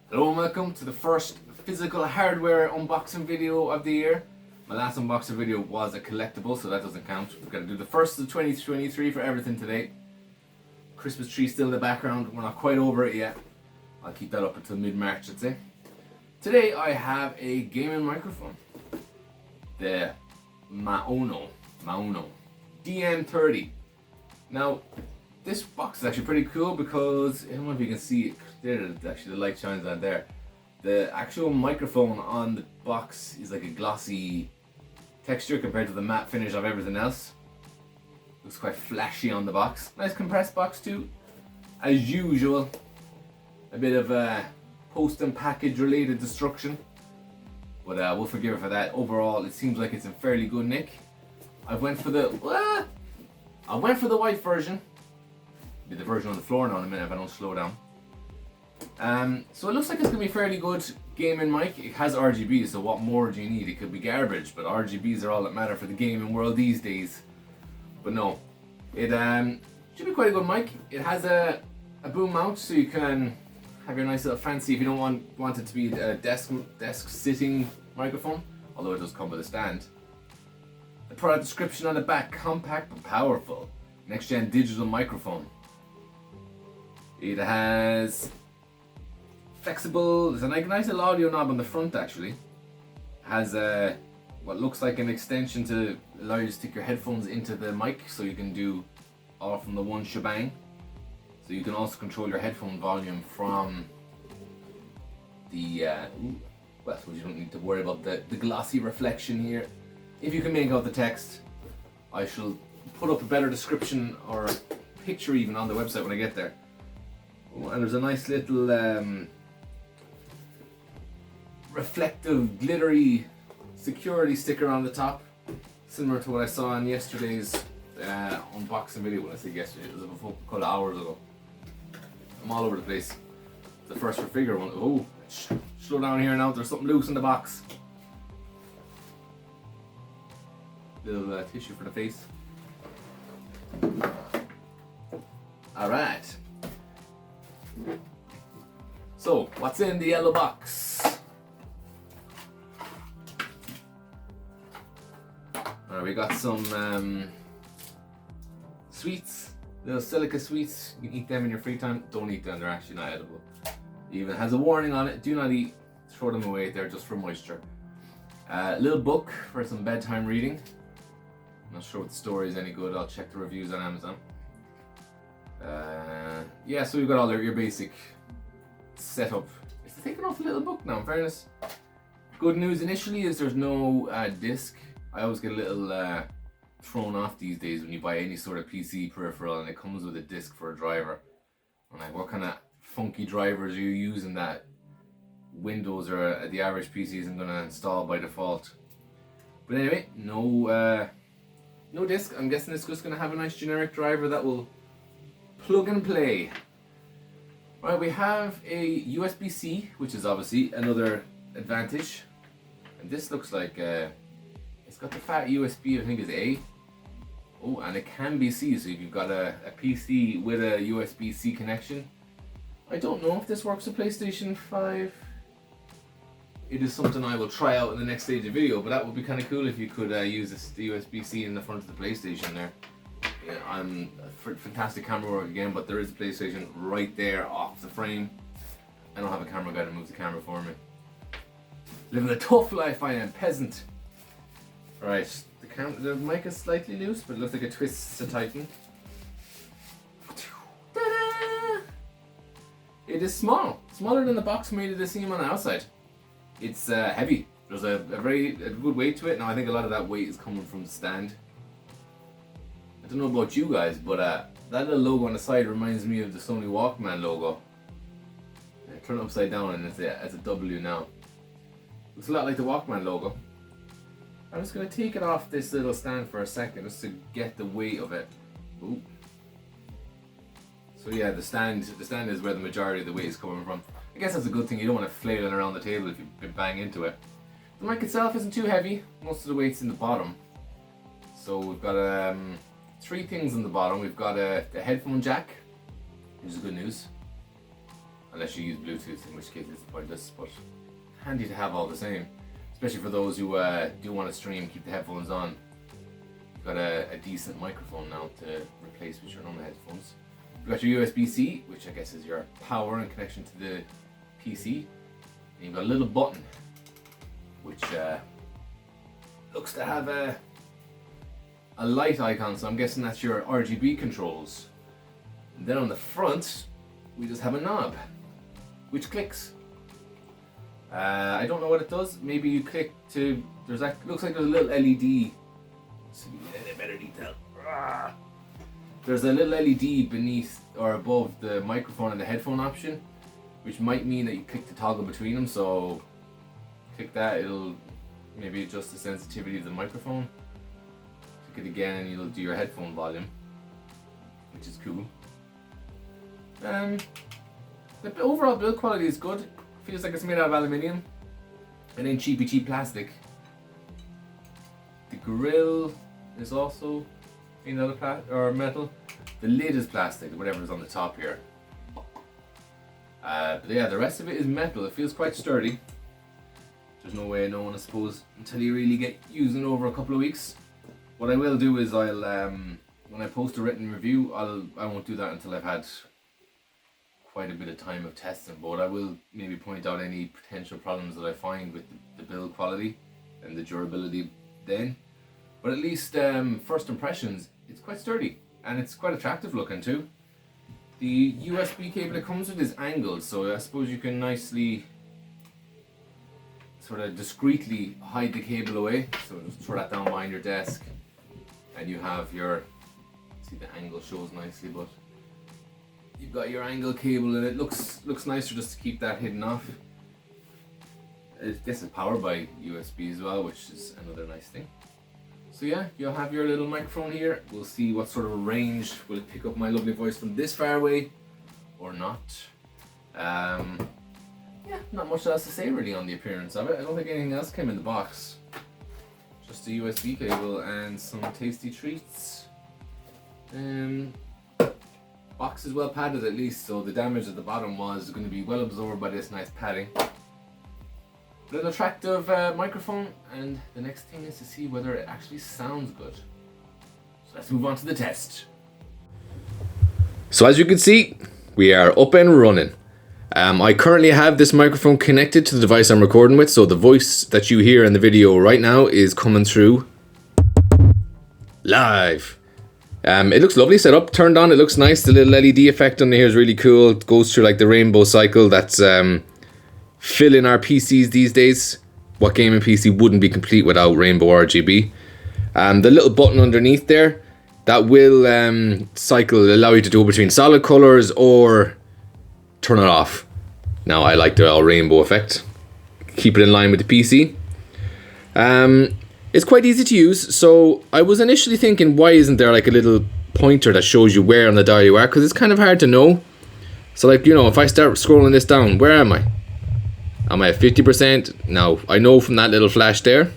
Hello and welcome to the first physical hardware unboxing video of the year. My last unboxing video was a collectible, so that doesn't count. We're going to do the first of 2023 for everything today. Christmas tree still in the background, we're not quite over it yet. I'll keep that up until mid-March, I'd say. Today I have a gaming microphone. The Maono DM30. Now, this box is actually pretty cool because, I don't know if you can see it, there actually the light shines on there. The actual microphone on the box is like a glossy texture compared to the matte finish of everything else. Looks quite flashy on the box. Nice compressed box too. As usual, a bit of post and package related destruction. But we'll forgive it for that. Overall, it seems like it's in fairly good nick. I went for the white version. Be the version on the floor now in a minute if I don't slow down. So it looks like it's going to be fairly good gaming mic. It has RGB, so what more do you need? It could be garbage, but RGBs are all that matter for the gaming world these days. But no, it should be quite a good mic. It has a boom mount, so you can have your nice little fancy, if you don't want it to be a desk sitting microphone, although it does come with a stand. The product description on the back: compact but powerful, next gen digital microphone. It has flexible, there's a nice little audio knob on the front actually. Has what looks like an extension to allow you to stick your headphones into the mic, so you can do all from the one shebang. So you can also control your headphone volume from the, well, so you don't need to worry about the glossy reflection here. If you can make out the text, I shall put up a better description or a picture even on the website when I get there. Oh, and there's a nice little reflective, glittery security sticker on the top, similar to what I saw in yesterday's unboxing video. When I say yesterday, it was a couple of hours ago. I'm all over the place. The first figure one. Oh, slow down here now. There's something loose in the box. Little tissue for the face. All right. So, what's in the yellow box? Alright, we got some sweets, little silica sweets. You can eat them in your free time. Don't eat them, they're actually not edible. It even has a warning on it: do not eat, throw them away, they're just for moisture. Little book for some bedtime reading. I'm not sure what the story is any good, I'll check the reviews on Amazon. Yeah, so we've got all your basic setup. It's taking off a little book now, in fairness. Good news initially is there's no disc. I always get a little thrown off these days when you buy any sort of PC peripheral and it comes with a disc for a driver. I'm like, what kind of funky drivers are you using that Windows or the average PC isn't going to install by default? But anyway, no disc. I'm guessing it's just going to have a nice generic driver that will plug and play. Right, we have a USB-C, which is obviously another advantage. And this looks like it's got the fat USB, I think is A. Oh, and it can be C, so if you've got a PC with a USB-C connection. I don't know if this works with PlayStation 5. It is something I will try out in the next stage of video, but that would be kind of cool if you could use this USB-C in the front of the PlayStation there. Yeah, I'm a fantastic camera work again, but there is a PlayStation right there off the frame. I don't have a camera guy to move the camera for me. Living a tough life, I am, peasant. Right, the mic is slightly loose, but it looks like it twists to tighten. Ta-da! It is small, smaller than the box made it seem on the outside. It's heavy. There's a good weight to it. Now I think a lot of that weight is coming from the stand. I don't know about you guys, but that little logo on the side reminds me of the Sony Walkman logo. Turn it upside down and it's a W now. Looks a lot like the Walkman logo. I'm just going to take it off this little stand for a second just to get the weight of it. Ooh. So yeah, the stand is where the majority of the weight is coming from. I guess that's a good thing. You don't want to flail it around the table if you bang into it. The mic itself isn't too heavy. Most of the weight's in the bottom. So we've got three things on the bottom. We've got a headphone jack, which is good news. unless you use Bluetooth, in which case it's pointless, but handy to have all the same, especially for those who do want to stream, keep the headphones on. You've got a decent microphone now to replace with your normal headphones. You've got your USB-C, which I guess is your power and connection to the PC, and you've got a little button which looks to have a light icon, so I'm guessing that's your RGB controls. And then on the front we just have a knob which clicks. I don't know what it does. Maybe you click to, looks like there's a little LED. So you get a better detail. There's a little LED beneath or above the microphone and the headphone option, which might mean that you click the toggle between them. So click that, it'll maybe adjust the sensitivity of the microphone. Click it again and you'll do your headphone volume, which is cool. The overall build quality is good. Feels like it's made out of aluminium and then cheap plastic. The grill is also made out of metal. The lid is plastic, whatever's on the top here. But yeah, the rest of it is metal. It feels quite sturdy. There's no way of knowing, I suppose, until you really get using it over a couple of weeks. What I will do is I'll when I post a written review, I won't do that until I've had quite a bit of time of testing, but I will maybe point out any potential problems that I find with the build quality and the durability then. But at least first impressions, it's quite sturdy and it's quite attractive looking too. The USB cable it comes with is angled, so I suppose you can nicely sort of discreetly hide the cable away. So just throw that down behind your desk and you have your, see the angle shows nicely, but you've got your angle cable and it looks nicer just to keep that hidden off. This is powered by USB as well, which is another nice thing. So yeah, you'll have your little microphone here. We'll see what sort of range will it pick up my lovely voice from this far away or not. Yeah, not much else to say really on the appearance of it. I don't think anything else came in the box. Just a USB cable and some tasty treats. Box is well padded at least, so the damage at the bottom was going to be well absorbed by this nice padding. But an attractive microphone, and the next thing is to see whether it actually sounds good. So let's move on to the test. So as you can see, we are up and running. I currently have this microphone connected to the device I'm recording with, so the voice that you hear in the video right now is coming through live. It looks lovely set up, turned on, it looks nice. The little LED effect on here is really cool. It goes through like the rainbow cycle that's filling our PCs these days. What gaming PC wouldn't be complete without rainbow RGB? The little button underneath there, that will allow you to go between solid colors or turn it off. Now I like the all rainbow effect. Keep it in line with the PC. It's quite easy to use, so I was initially thinking, why isn't there like a little pointer that shows you where on the dial you are, because it's kind of hard to know. So like, you know, if I start scrolling this down, where am I? Am I at 50%? Now, I know from that little flash there,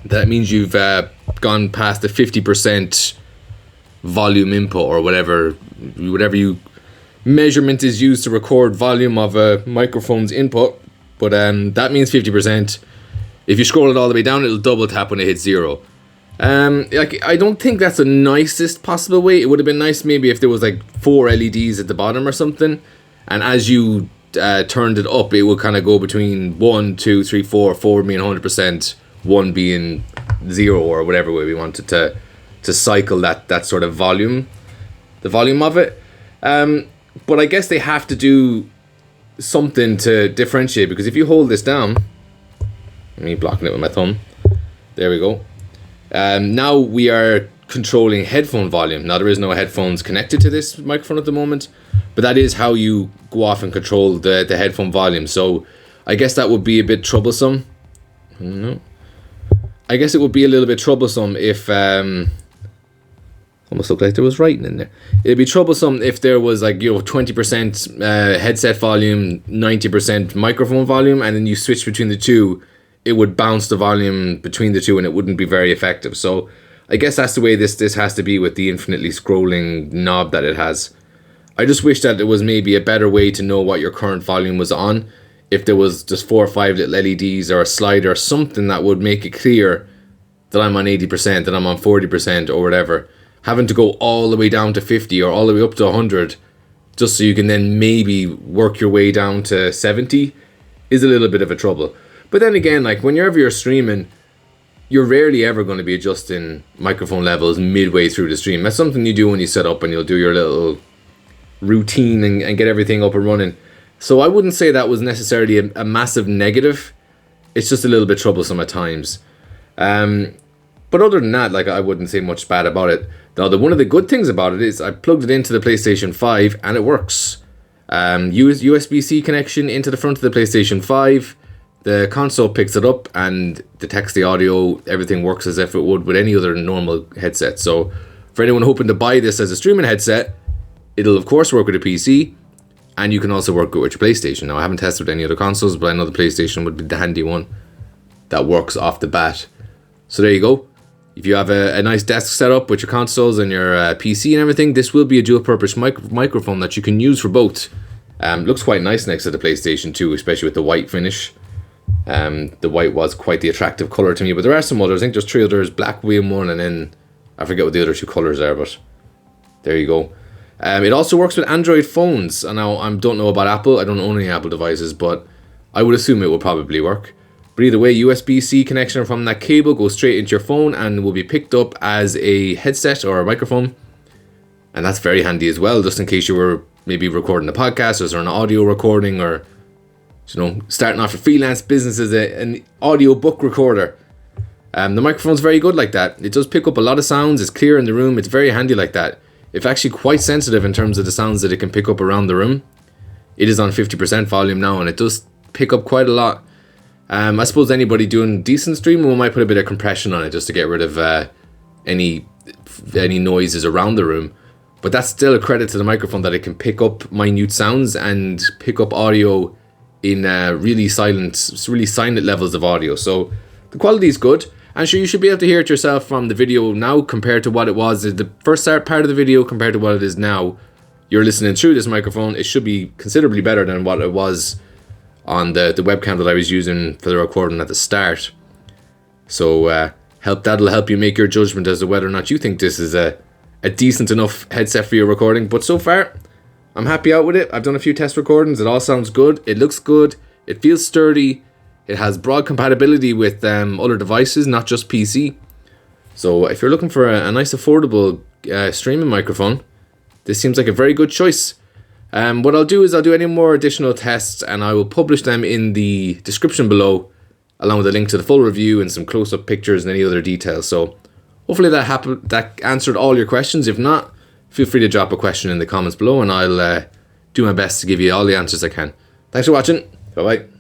that means you've gone past the 50% volume input or whatever you measurement is used to record volume of a microphone's input, but that means 50%. If you scroll it all the way down, it'll double tap when it hits 0. Like, I don't think that's the nicest possible way. It would have been nice maybe if there was like 4 LEDs at the bottom or something, and as you turned it up, it would kind of go between 1, 2, 3, 4, 4 being 100%, 1 being 0, or whatever way we wanted to cycle that sort of volume, the volume of it. But I guess they have to do something to differentiate, because if you hold this down, me blocking it with my thumb, there we go. Now we are controlling headphone volume. Now there is no headphones connected to this microphone at the moment, but that is how you go off and control the headphone volume. So I guess that would be a bit troublesome. I don't know. I guess it would be a little bit troublesome if almost looked like there was writing in there. It'd be troublesome if there was like, you know, 20% headset volume, 90% microphone volume, and then you switch between the two. It would bounce the volume between the two and it wouldn't be very effective. So I guess that's the way this has to be with the infinitely scrolling knob that it has. I just wish that there was maybe a better way to know what your current volume was on. If there was just 4 or 5 little LEDs or a slider or something that would make it clear that I'm on 80%, that I'm on 40% or whatever. Having to go all the way down to 50 or all the way up to 100 just so you can then maybe work your way down to 70 is a little bit of a trouble. But then again, like whenever you're streaming, you're rarely ever going to be adjusting microphone levels midway through the stream. That's something you do when you set up and you'll do your little routine and get everything up and running. So I wouldn't say that was necessarily a massive negative. It's just a little bit troublesome at times. But other than that, like I wouldn't say much bad about it. Now, one of the good things about it is I plugged it into the PlayStation 5 and it works. USB-C connection into the front of the PlayStation 5. The console picks it up and detects the audio. Everything works as if it would with any other normal headset. So for anyone hoping to buy this as a streaming headset, it'll of course work with a PC. And you can also work with your PlayStation. Now, I haven't tested with any other consoles, but I know the PlayStation would be the handy one that works off the bat. So there you go. If you have a nice desk setup with your consoles and your PC and everything, this will be a dual-purpose microphone that you can use for both. Looks quite nice next to the PlayStation 2, especially with the white finish. The white was quite the attractive colour to me, but there are some others. I think there's 3 others, black being one, and then I forget what the other 2 colours are, but there you go. It also works with Android phones. And now I don't know about Apple. I don't own any Apple devices, but I would assume it will probably work. But either way, USB-C connection from that cable goes straight into your phone and will be picked up as a headset or a microphone. And that's very handy as well, just in case you were maybe recording a podcast or an audio recording, or starting off a freelance business as an audio book recorder. The microphone's very good like that. It does pick up a lot of sounds. It's clear in the room. It's very handy like that. It's actually quite sensitive in terms of the sounds that it can pick up around the room. It is on 50% volume now, and it does pick up quite a lot. I suppose anybody doing decent streaming might put a bit of compression on it just to get rid of any noises around the room. But that's still a credit to the microphone that it can pick up minute sounds and pick up audio in really silent levels of audio. So the quality is good. And sure, you should be able to hear it yourself from the video now compared to what it was in the first part of the video compared to what it is now. You're listening through this microphone. It should be considerably better than what it was on the webcam that I was using for the recording at the start. So that'll help you make your judgment as to whether or not you think this is a decent enough headset for your recording. But so far, I'm happy out with it. I've done a few test recordings. It all sounds good. It looks good. It feels sturdy. It has broad compatibility with other devices, not just PC. So if you're looking for a nice affordable streaming microphone, this seems like a very good choice. What I'll do is I'll do any more additional tests and I will publish them in the description below, along with a link to the full review and some close-up pictures and any other details. So hopefully that answered all your questions. If not, feel free to drop a question in the comments below and I'll do my best to give you all the answers I can. Thanks for watching. Bye-bye.